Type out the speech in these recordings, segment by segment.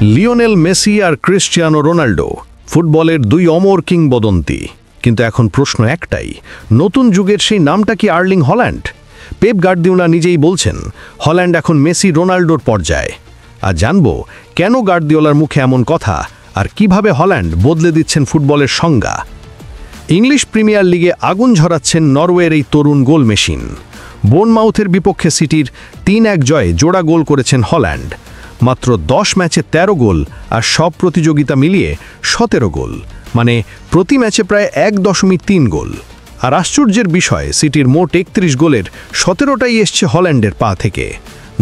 Lionel Messi আর Cristiano Ronaldo ফুটবলের দুই অমর কিংবদন্তি। কিন্তু এখন প্রশ্ন একটাই, নতুন যুগের সেই নামটা কি আর্লিং হল্যান্ড? পেপ গার্দিওলা নিজেই বলছেন হল্যান্ড এখন মেসি রোনাল্ডোর পর্যায়ে। আর জানব কেন গার্দিওলার মুখে এমন কথা আর কিভাবে হল্যান্ড বদলে দিচ্ছেন ফুটবলের সংজ্ঞা। ইংলিশ প্রিমিয়ার লিগে আগুন ঝরাচ্ছেন নরওয়ের এই তরুণ গোল মেশিন। বোর্নমাউথের বিপক্ষে সিটির ৩-১ জয়ে জোড়া গোল করেছেন হল্যান্ড। মাত্র ১০ ম্যাচে ১৩ গোল আর সব প্রতিযোগিতা মিলিয়ে ১৭ গোল, মানে প্রতি ম্যাচে প্রায় ১.৩ গোল। আর আশ্চর্যের বিষয়, সিটির মোট ৩১ গোলের ১৭টাই এসছে হল্যান্ডের পা থেকে।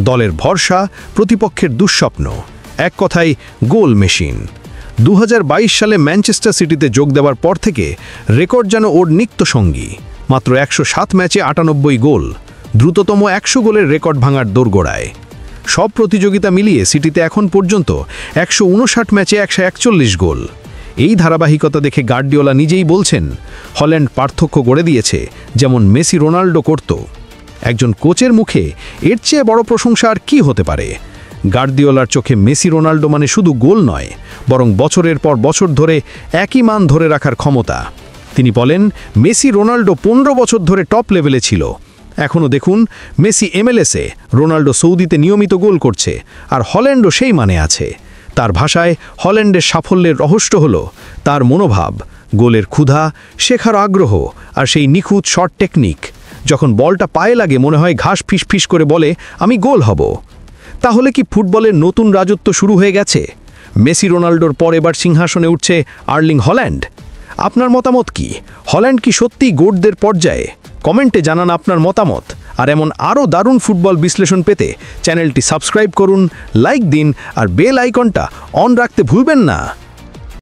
দলের ভরসা, প্রতিপক্ষের দুঃস্বপ্ন, এক কথায় গোল মেশিন। ২০২২ সালে ম্যানচেস্টার সিটিতে যোগ দেওয়ার পর থেকে রেকর্ড যেন ওর নিত্যসঙ্গী। মাত্র ১০৭ ম্যাচে ৯৮ গোল, দ্রুততম ১০০ গোলের রেকর্ড ভাঙার দোরগোড়ায়। সব প্রতিযোগিতা মিলিয়ে সিটিতে এখন পর্যন্ত ১৫৯ ম্যাচে ১৪১ গোল। এই ধারাবাহিকতা দেখে গার্দিওলা নিজেই বলছেন হল্যান্ড পার্থক্য গড়ে দিয়েছে, যেমন মেসি রোনাল্ডো করত। একজন কোচের মুখে এর চেয়ে বড় প্রশংসা আর কি হতে পারে? গার্দিওলার চোখে মেসি রোনাল্ডো মানে শুধু গোল নয়, বরং বছরের পর বছর ধরে একই মান ধরে রাখার ক্ষমতা। তিনি বলেন মেসি রোনাল্ডো ১৫ বছর ধরে টপ লেভেলে ছিল। এখনও দেখুন, মেসি MLS-এ, রোনাল্ডো সৌদিতে নিয়মিত গোল করছে, আর হল্যান্ডও সেই মানে আছে। তার ভাষায় হল্যান্ডের সাফল্যের রহস্য হল তার মনোভাব, গোলের ক্ষুধা, শেখার আগ্রহ আর সেই নিখুঁত শট টেকনিক। যখন বলটা পায়ে লাগে মনে হয় ঘাস ফিসফিস করে বলে আমি গোল হব। তাহলে কি ফুটবলের নতুন রাজত্ব শুরু হয়ে গেছে? মেসি রোনাল্ডোর পর এবার সিংহাসনে উঠছে আর্লিং হল্যান্ড। আপনার মতামত কি? হল্যান্ড কি সত্যিই গোটদের পর্যায়ে? কমেন্টে জানান আপনার মতামত। আর এমন আরও দারুণ ফুটবল বিশ্লেষণ পেতে চ্যানেলটি সাবস্ক্রাইব করুন, লাইক দিন আর বেল আইকনটা অন রাখতে ভুলবেন না।